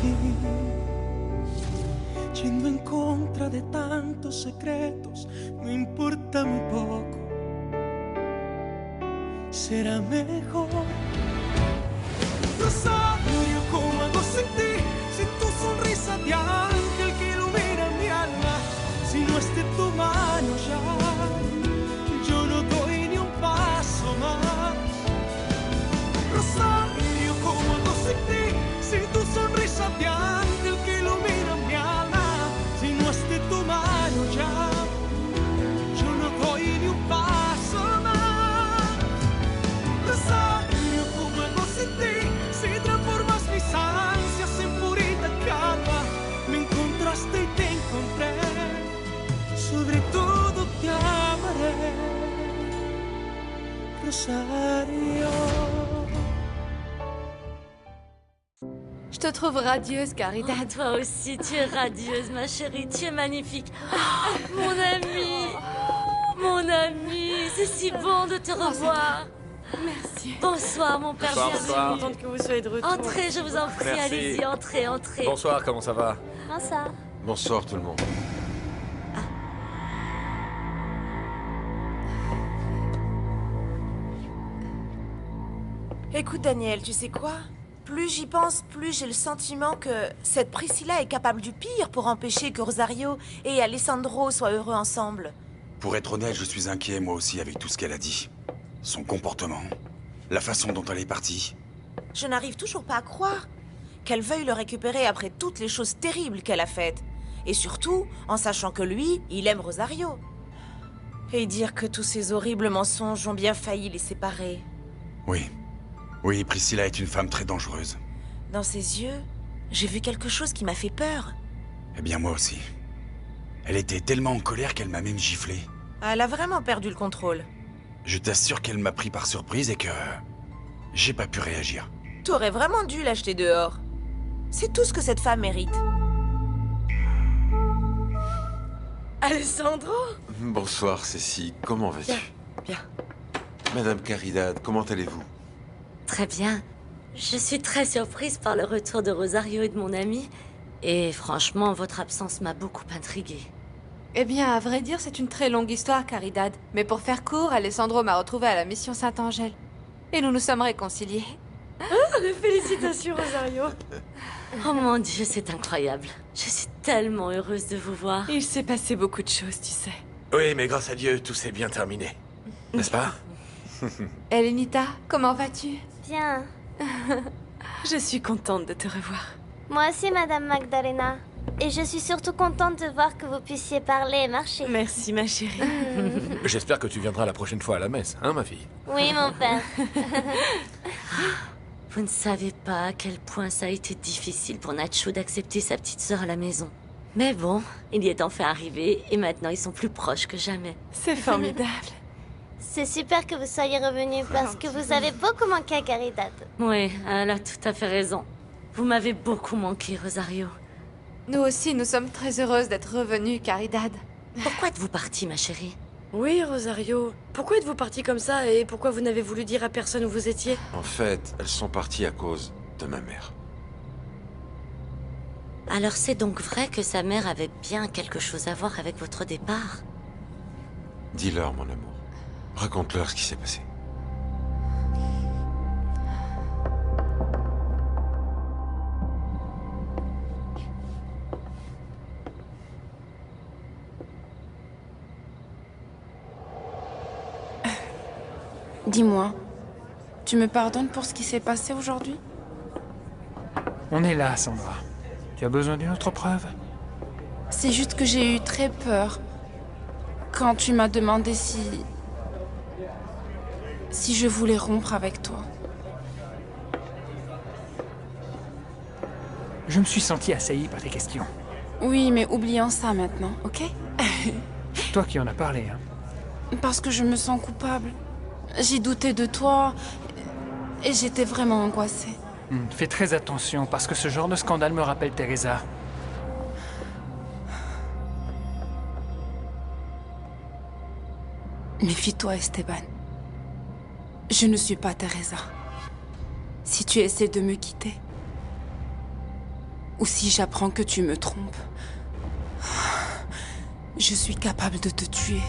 así, yendo en contra de tantos secretos, no importa muy poco, será mejor. Rosario, ¿cómo hago sin ti? Si tu sonrisa de ángel que ilumina mi alma, si no es de tu mano ya, yo no doy ni un paso más. Rosario, ¿cómo hago sin ti? Si tu sonrisa de ángel que ilumina mi alma, si no es de tu mano ya, yo no doy ni un paso más. Rosario, ¿cómo hago sin ti? Si transformas mis ansias en purita calma, me encontraste y te encontré, sobre todo te amaré, Rosario. Je te trouve radieuse, Caridad. Oh, toi aussi, tu es radieuse, ma chérie, tu es magnifique. Oh, mon ami, c'est si bon de te revoir. Merci. Bonsoir, mon père bienvenu. Bonsoir. Je suis contente que vous soyez de retour. Entrez, je vous en prie, Merci. allez-y, entrez, entrez. Bonsoir, comment ça va? Bonsoir. Bonsoir tout le monde. Écoute, Daniel, tu sais quoi? Plus j'y pense, plus j'ai le sentiment que cette Priscilla est capable du pire pour empêcher que Rosario et Alessandro soient heureux ensemble. Pour être honnête, je suis inquiet moi aussi avec tout ce qu'elle a dit. Son comportement, la façon dont elle est partie. Je n'arrive toujours pas à croire qu'elle veuille le récupérer après toutes les choses terribles qu'elle a faites. Et surtout, en sachant que lui, il aime Rosario. Et dire que tous ces horribles mensonges ont bien failli les séparer. Oui. Oui, Priscilla est une femme très dangereuse. Dans ses yeux, j'ai vu quelque chose qui m'a fait peur. Eh bien moi aussi. Elle était tellement en colère qu'elle m'a même giflé. Elle a vraiment perdu le contrôle. Je t'assure qu'elle m'a pris par surprise et que... j'ai pas pu réagir. T'aurais vraiment dû l'acheter dehors. C'est tout ce que cette femme mérite. Alessandro? Bonsoir, Cécile. Comment vas-tu? Bien. Madame Caridad, comment allez-vous? Très bien. Je suis très surprise par le retour de Rosario et de mon ami. Et franchement, votre absence m'a beaucoup intriguée. Eh bien, à vrai dire, c'est une très longue histoire, Caridad. Mais pour faire court, Alessandro m'a retrouvée à la mission Saint-Angèle. Et nous nous sommes réconciliés. Félicitations, Rosario. Oh mon Dieu, c'est incroyable. Je suis tellement heureuse de vous voir. Il s'est passé beaucoup de choses, tu sais. Oui, mais grâce à Dieu, tout s'est bien terminé. N'est-ce pas? Elenita, comment vas-tu? Bien. Je suis contente de te revoir. Moi aussi, Madame Magdalena. Et je suis surtout contente de voir que vous puissiez parler et marcher. Merci, ma chérie. J'espère que tu viendras la prochaine fois à la messe, hein, ma fille? Oui, mon père. Vous ne savez pas à quel point ça a été difficile pour Nacho d'accepter sa petite sœur à la maison. Mais bon, il y est enfin arrivé et maintenant ils sont plus proches que jamais. C'est formidable. C'est super que vous soyez revenu parce que vous avez beaucoup manqué à Caridad. Oui, elle a tout à fait raison. Vous m'avez beaucoup manqué, Rosario. Nous aussi, nous sommes très heureuses d'être revenues, Caridad. Pourquoi êtes-vous partie, ma chérie? Oui, Rosario. Pourquoi êtes-vous partie comme ça et pourquoi vous n'avez voulu dire à personne où vous étiez? En fait, elles sont parties à cause de ma mère. Alors c'est donc vrai que sa mère avait bien quelque chose à voir avec votre départ? Dis-leur, mon amour. Raconte-leur ce qui s'est passé. Dis-moi, tu me pardonnes pour ce qui s'est passé aujourd'hui? On est là, Sandra. Tu as besoin d'une autre preuve? C'est juste que j'ai eu très peur quand tu m'as demandé si je voulais rompre avec toi. Je me suis senti assailli par tes questions. Oui, mais oublions ça maintenant, ok? C'est toi qui en as parlé, hein? Parce que je me sens coupable. J'ai douté de toi et j'étais vraiment angoissée. Fais très attention, parce que ce genre de scandale me rappelle Teresa. Méfie-toi, Esteban. Je ne suis pas Teresa. Si tu essaies de me quitter, ou si j'apprends que tu me trompes, je suis capable de te tuer.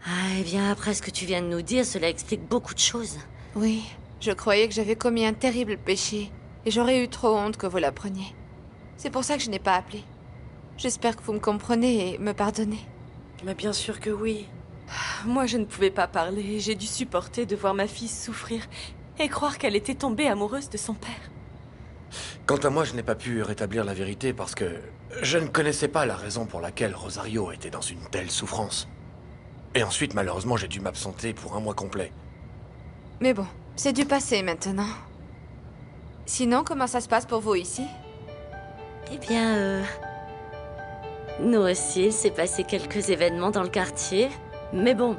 Ah, eh bien, après ce que tu viens de nous dire, cela explique beaucoup de choses. Oui, je croyais que j'avais commis un terrible péché, et j'aurais eu trop honte que vous l'appreniez. C'est pour ça que je n'ai pas appelé. J'espère que vous me comprenez et me pardonnez. Mais bien sûr que oui. Moi, je ne pouvais pas parler. J'ai dû supporter de voir ma fille souffrir et croire qu'elle était tombée amoureuse de son père. Quant à moi, je n'ai pas pu rétablir la vérité parce que je ne connaissais pas la raison pour laquelle Rosario était dans une telle souffrance. Et ensuite, malheureusement, j'ai dû m'absenter pour un mois complet. Mais bon, c'est du passé maintenant. Sinon, comment ça se passe pour vous ici? Eh bien, nous aussi, il s'est passé quelques événements dans le quartier. Mais bon,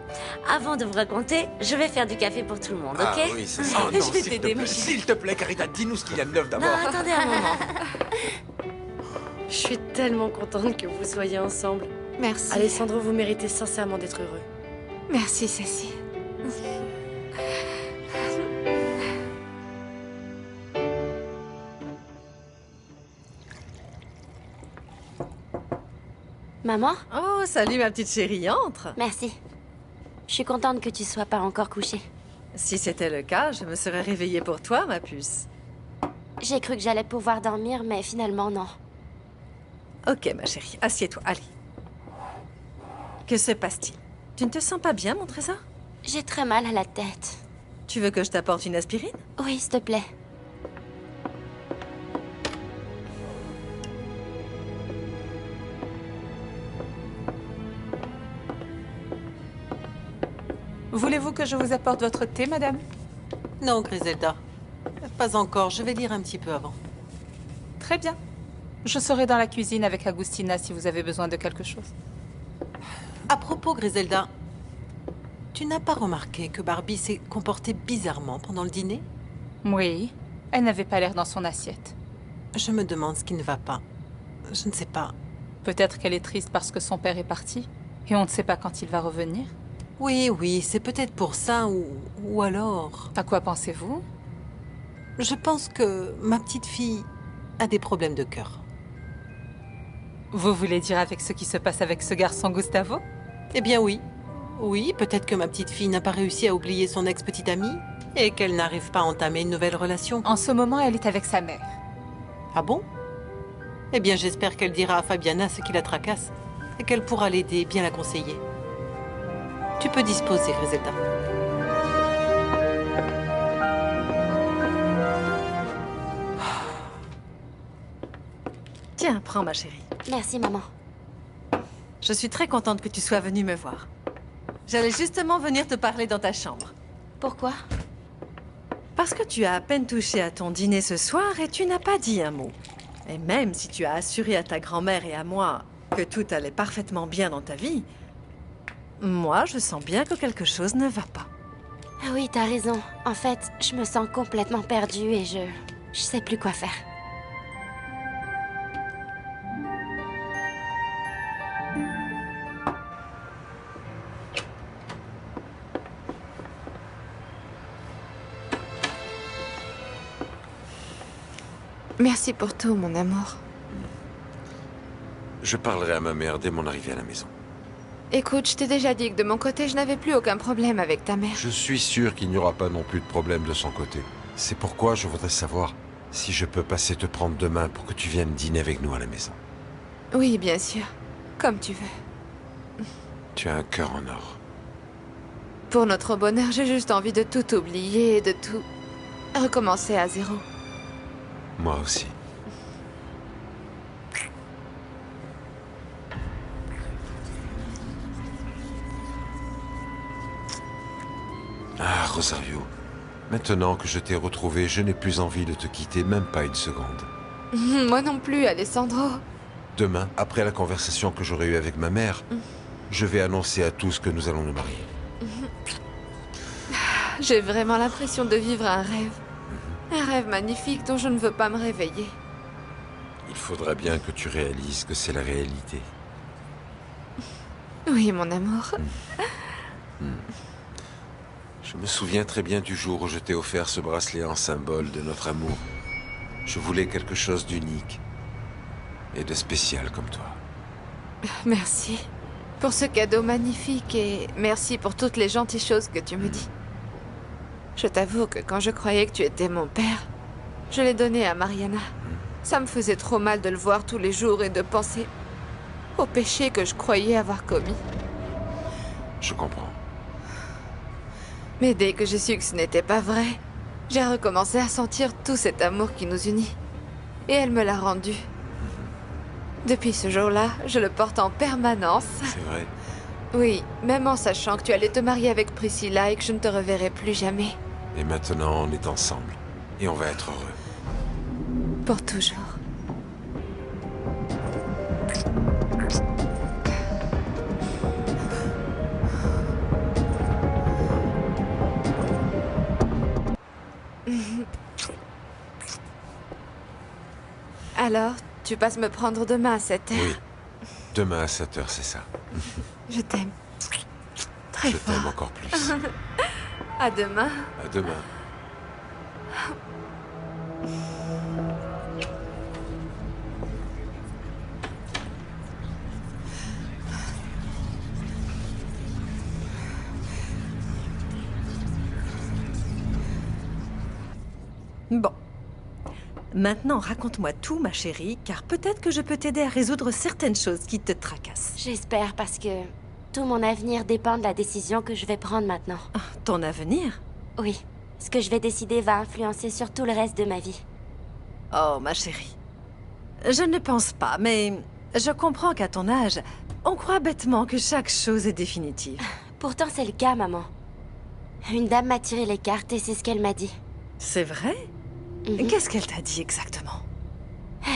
avant de vous raconter, je vais faire du café pour tout le monde, ok? Ah oui, c'est ça. Oh non, Je vais t'aider, ma chérie. s'il te plaît, Caridad, dis-nous ce qu'il y a de neuf Non, d'abord. attendez un moment. Je suis tellement contente que vous soyez ensemble. Merci. Alessandro, vous méritez sincèrement d'être heureux. Merci, Cécile. Maman? Oh, salut ma petite chérie, entre. Merci. Je suis contente que tu sois pas encore couchée. Si c'était le cas, je me serais réveillée pour toi, ma puce. J'ai cru que j'allais pouvoir dormir, mais finalement non. Ok, ma chérie, assieds-toi, allez. Que se passe-t-il? Tu ne te sens pas bien, mon trésor? J'ai très mal à la tête. Tu veux que je t'apporte une aspirine? Oui, s'il te plaît. Voulez-vous que je vous apporte votre thé, madame? Non, Griselda. Pas encore, je vais lire un petit peu avant. Très bien. Je serai dans la cuisine avec Agustina si vous avez besoin de quelque chose. À propos, Griselda, tu n'as pas remarqué que Barbie s'est comportée bizarrement pendant le dîner? Oui, elle n'avait pas l'air dans son assiette. Je me demande ce qui ne va pas. Je ne sais pas. Peut-être qu'elle est triste parce que son père est parti et on ne sait pas quand il va revenir. Oui, c'est peut-être pour ça ou alors... À quoi pensez-vous? Je pense que ma petite fille a des problèmes de cœur. Vous voulez dire avec ce qui se passe avec ce garçon Gustavo? Eh bien oui. Oui, peut-être que ma petite fille n'a pas réussi à oublier son ex-petite amie et qu'elle n'arrive pas à entamer une nouvelle relation. En ce moment, elle est avec sa mère. Ah bon? Eh bien, j'espère qu'elle dira à Fabiana ce qui la tracasse et qu'elle pourra l'aider et bien la conseiller. Tu peux disposer, Griselda. Tiens, prends ma chérie. Merci, maman. Je suis très contente que tu sois venue me voir. J'allais justement venir te parler dans ta chambre. Pourquoi? Parce que tu as à peine touché à ton dîner ce soir et tu n'as pas dit un mot. Et même si tu as assuré à ta grand-mère et à moi que tout allait parfaitement bien dans ta vie, moi, je sens bien que quelque chose ne va pas. Ah oui, t'as raison. En fait, je me sens complètement perdue et je sais plus quoi faire. Merci pour tout, mon amour. Je parlerai à ma mère dès mon arrivée à la maison. Écoute, je t'ai déjà dit que de mon côté, je n'avais plus aucun problème avec ta mère. Je suis sûr qu'il n'y aura pas non plus de problème de son côté. C'est pourquoi je voudrais savoir si je peux passer te prendre demain pour que tu viennes dîner avec nous à la maison. Oui, bien sûr. Comme tu veux. Tu as un cœur en or. Pour notre bonheur, j'ai juste envie de tout oublier et de tout recommencer à zéro. Moi aussi. Ah, Rosario. Maintenant que je t'ai retrouvé, je n'ai plus envie de te quitter, même pas une seconde. Moi non plus, Alessandro. Demain, après la conversation que j'aurai eue avec ma mère, je vais annoncer à tous que nous allons nous marier. J'ai vraiment l'impression de vivre un rêve. Un rêve magnifique dont je ne veux pas me réveiller. Il faudra bien que tu réalises que c'est la réalité. Oui, mon amour. Je me souviens très bien du jour où je t'ai offert ce bracelet en symbole de notre amour. Je voulais quelque chose d'unique et de spécial comme toi. Merci pour ce cadeau magnifique et merci pour toutes les gentilles choses que tu me dis. Je t'avoue que quand je croyais que tu étais mon père, je l'ai donné à Mariana. Ça me faisait trop mal de le voir tous les jours et de penser au péché que je croyais avoir commis. Je comprends. Mais dès que j'ai su que ce n'était pas vrai, j'ai recommencé à sentir tout cet amour qui nous unit. Et elle me l'a rendu. Depuis ce jour-là, je le porte en permanence. C'est vrai. Oui, même en sachant que tu allais te marier avec Priscilla et que je ne te reverrai plus jamais. Et maintenant, on est ensemble. Et on va être heureux. Pour toujours. Alors, tu passes me prendre demain à 7h. Oui. Demain à 7h, c'est ça. Je t'aime. Très Je fort. t'aime encore plus. À demain. À demain. Bon. Maintenant, raconte-moi tout, ma chérie, car peut-être que je peux t'aider à résoudre certaines choses qui te tracassent. J'espère parce que tout mon avenir dépend de la décision que je vais prendre maintenant. Ton avenir? Oui. Ce que je vais décider va influencer sur tout le reste de ma vie. Oh, ma chérie. Je ne pense pas, mais je comprends qu'à ton âge, on croit bêtement que chaque chose est définitive. Pourtant, c'est le cas, maman. Une dame m'a tiré les cartes et c'est ce qu'elle m'a dit. C'est vrai? Qu'est-ce qu'elle t'a dit exactement?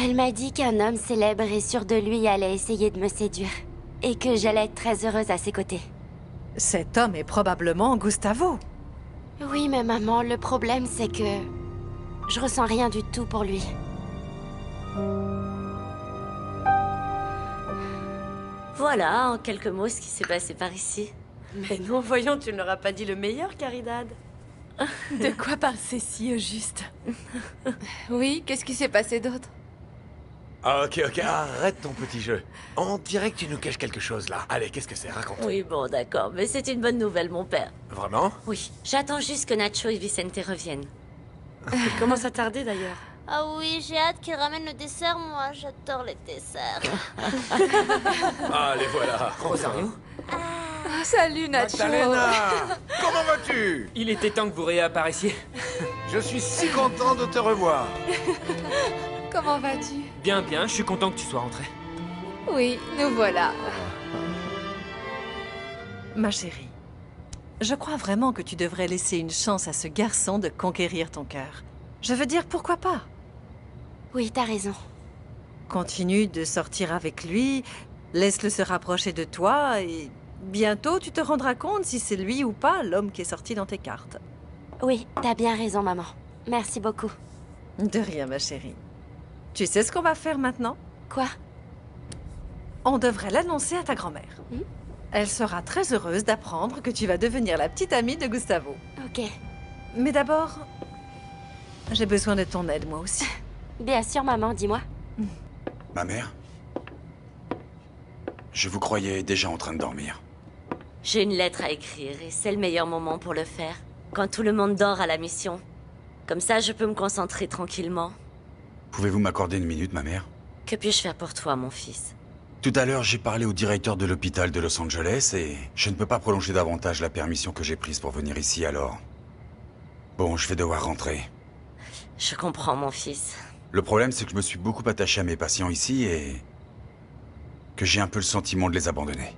Elle m'a dit qu'un homme célèbre et sûr de lui allait essayer de me séduire. Et que j'allais être très heureuse à ses côtés. Cet homme est probablement Gustavo. Oui, mais maman, le problème c'est que... je ressens rien du tout pour lui. Voilà, en quelques mots, ce qui s'est passé par ici. Mais non, voyons, tu ne leur as pas dit le meilleur, Caridad. De quoi parle Cécile, au juste? Oui, qu'est-ce qui s'est passé d'autre? Ok, arrête ton petit jeu. On dirait que tu nous caches quelque chose, là. Allez, qu'est-ce que c'est? Raconte. Oui, bon, d'accord, mais c'est une bonne nouvelle, mon père. Vraiment? Oui, j'attends juste que Nacho et Vicente reviennent. Il commence à tarder, d'ailleurs. Ah oui, j'ai hâte qu'ils ramènent le dessert, moi. J'adore les desserts. Allez, voilà. Rosario? Salut, Nacho. Magdalena, comment vas-tu? Il était temps que vous réapparaissiez. Je suis si content de te revoir. Comment vas-tu? Bien, bien, je suis content que tu sois rentré. Oui, nous voilà. Ma chérie, je crois vraiment que tu devrais laisser une chance à ce garçon de conquérir ton cœur. Je veux dire, pourquoi pas? Oui, t'as raison. Continue de sortir avec lui, laisse-le se rapprocher de toi et bientôt tu te rendras compte si c'est lui ou pas l'homme qui est sorti dans tes cartes. Oui, t'as bien raison, maman. Merci beaucoup. De rien, ma chérie. Tu sais ce qu'on va faire maintenant? Quoi? On devrait l'annoncer à ta grand-mère. Elle sera très heureuse d'apprendre que tu vas devenir la petite amie de Gustavo. Ok. Mais d'abord, j'ai besoin de ton aide, moi aussi. Bien sûr, maman, dis-moi. Ma mère? Je vous croyais déjà en train de dormir. J'ai une lettre à écrire et c'est le meilleur moment pour le faire. Quand tout le monde dort à la mission. Comme ça, je peux me concentrer tranquillement. Pouvez-vous m'accorder une minute, ma mère? Que puis-je faire pour toi, mon fils? Tout à l'heure, j'ai parlé au directeur de l'hôpital de Los Angeles et je ne peux pas prolonger davantage la permission que j'ai prise pour venir ici, alors... Bon, je vais devoir rentrer. Je comprends, mon fils. Le problème, c'est que je me suis beaucoup attaché à mes patients ici et... que j'ai un peu le sentiment de les abandonner.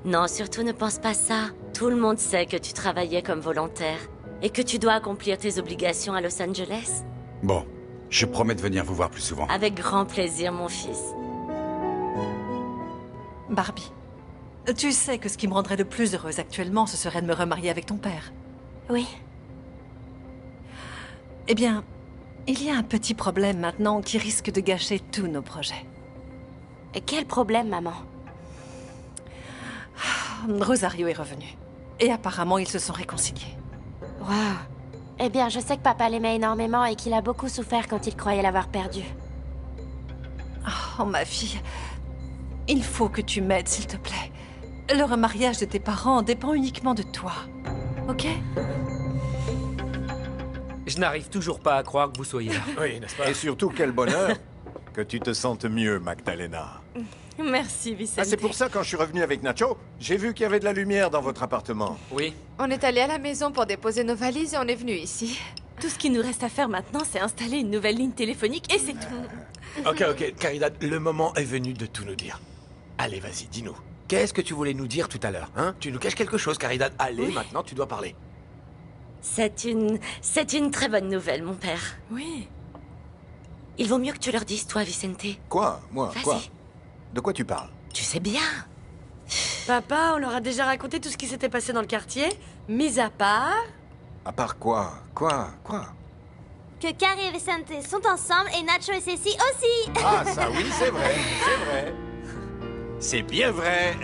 Non, surtout ne pense pas ça. Tout le monde sait que tu travaillais comme volontaire et que tu dois accomplir tes obligations à Los Angeles. Bon, je promets de venir vous voir plus souvent. Avec grand plaisir, mon fils. Barbie, tu sais que ce qui me rendrait le plus heureuse actuellement, ce serait de me remarier avec ton père. Oui. Eh bien, il y a un petit problème maintenant qui risque de gâcher tous nos projets. Quel problème, maman? Rosario est revenu. Et apparemment, ils se sont réconciliés. Waouh. Eh bien, je sais que papa l'aimait énormément et qu'il a beaucoup souffert quand il croyait l'avoir perdu. Oh, ma fille, il faut que tu m'aides, s'il te plaît. Le remariage de tes parents dépend uniquement de toi. Ok? Je n'arrive toujours pas à croire que vous soyez là. Oui, n'est-ce pas? Et surtout, quel bonheur que tu te sentes mieux, Magdalena. Merci, Vicente. Ah, c'est pour ça, quand je suis revenu avec Nacho, j'ai vu qu'il y avait de la lumière dans votre appartement. Oui. On est allé à la maison pour déposer nos valises et on est venu ici. Tout ce qui nous reste à faire maintenant, c'est installer une nouvelle ligne téléphonique et c'est tout. Ok, Caridad, le moment est venu de tout nous dire. Allez, vas-y, dis-nous. Qu'est-ce que tu voulais nous dire tout à l'heure, hein? Tu nous caches quelque chose, Caridad. Allez, Oui. maintenant, tu dois parler. C'est une très bonne nouvelle, mon père. Oui. Il vaut mieux que tu leur dises, toi, Vicente. Quoi? Moi? Vas-y. Quoi? De quoi tu parles? Tu sais bien. Papa, on leur a déjà raconté tout ce qui s'était passé dans le quartier, mis à part... À part quoi? Quoi? Que Carrie et Vicente sont ensemble et Nacho et Ceci aussi. Ah, ça oui, c'est vrai, c'est vrai. C'est bien vrai.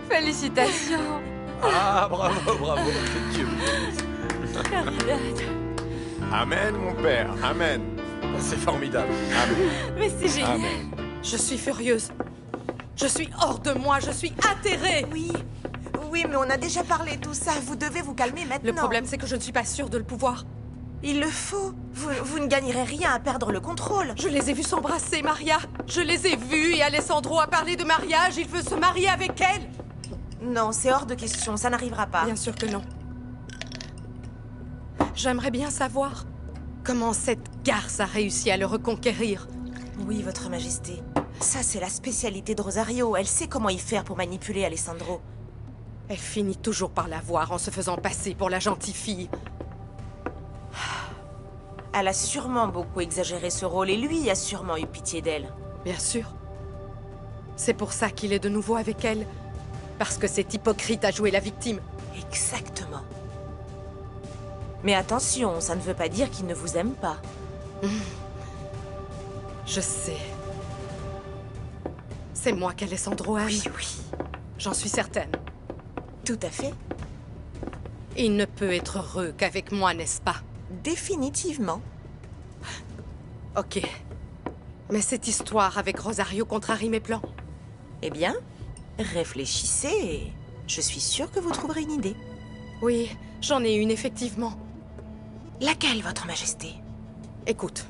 Félicitations. Ah, bravo, que Dieu vous bénisse. Caridad. Amen, mon père, amen. C'est formidable. Amen. Mais c'est génial. Amen. Je suis furieuse. Je suis hors de moi, je suis atterrée. Oui, mais on a déjà parlé de tout ça. Vous devez vous calmer maintenant. Le problème, c'est que je ne suis pas sûre de le pouvoir. Il le faut. Vous ne gagnerez rien à perdre le contrôle. Je les ai vus s'embrasser, Maria. Je les ai vus et Alessandro a parlé de mariage. Il veut se marier avec elle. Non, c'est hors de question. Ça n'arrivera pas. Bien sûr que non. J'aimerais bien savoir comment cette garce a réussi à le reconquérir. Oui, Votre Majesté. Ça, c'est la spécialité de Rosario. Elle sait comment y faire pour manipuler Alessandro. Elle finit toujours par la voir en se faisant passer pour la gentille fille. Elle a sûrement beaucoup exagéré ce rôle et lui a sûrement eu pitié d'elle. Bien sûr. C'est pour ça qu'il est de nouveau avec elle. Parce que cet hypocrite a joué la victime. Exactement. Mais attention, ça ne veut pas dire qu'il ne vous aime pas. Je sais. C'est moi qu'Alessandro aime. Oui. J'en suis certaine. Tout à fait. Il ne peut être heureux qu'avec moi, n'est-ce pas? Définitivement. Ok. Mais cette histoire avec Rosario contrarie mes plans. Eh bien, réfléchissez et je suis sûre que vous trouverez une idée. Oui, j'en ai une, effectivement. Laquelle, Votre Majesté? Écoute.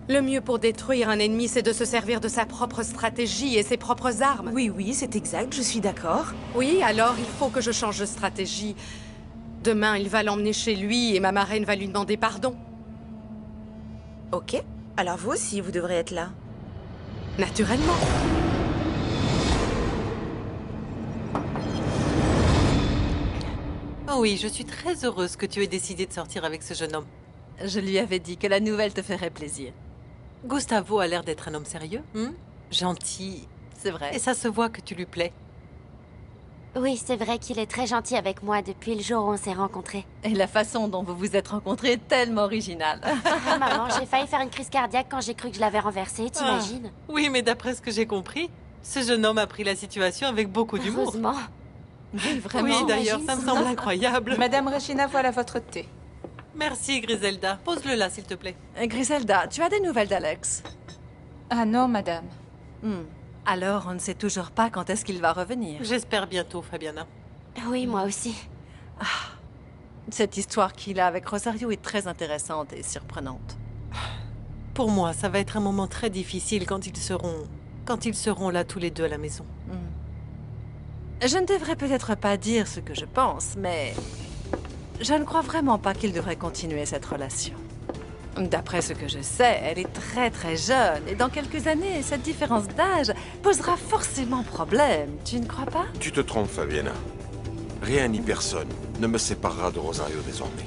Le mieux pour détruire un ennemi, c'est de se servir de sa propre stratégie et ses propres armes. Oui, c'est exact, je suis d'accord. Oui, alors il faut que je change de stratégie. Demain, il va l'emmener chez lui et ma marraine va lui demander pardon. Ok, alors vous aussi, vous devrez être là. Naturellement. Oh oui, je suis très heureuse que tu aies décidé de sortir avec ce jeune homme. Je lui avais dit que la nouvelle te ferait plaisir. Gustavo a l'air d'être un homme sérieux, gentil. C'est vrai. Et ça se voit que tu lui plais. Oui, c'est vrai qu'il est très gentil avec moi depuis le jour où on s'est rencontrés. Et la façon dont vous vous êtes rencontrés est tellement originale. Oh, maman, j'ai failli faire une crise cardiaque quand j'ai cru que je l'avais renversé, t'imagines? Oui, mais d'après ce que j'ai compris, ce jeune homme a pris la situation avec beaucoup d'humour. Heureusement. Oui, vraiment. Oui, d'ailleurs, ça me semble incroyable. Madame Regina, voilà votre thé. Merci, Griselda. Pose-le là, s'il te plaît. Griselda, tu as des nouvelles d'Alex? Ah non, madame. Alors, on ne sait toujours pas quand est-ce qu'il va revenir. J'espère bientôt, Fabiana. Oui, moi aussi. Cette histoire qu'il a avec Rosario est très intéressante et surprenante. Pour moi, ça va être un moment très difficile quand ils seront là tous les deux à la maison. Je ne devrais peut-être pas dire ce que je pense, mais je ne crois vraiment pas qu'il devrait continuer cette relation. D'après ce que je sais, elle est très très jeune, et dans quelques années, cette différence d'âge posera forcément problème, tu ne crois pas? Tu te trompes, Fabiana. Rien ni personne ne me séparera de Rosario désormais.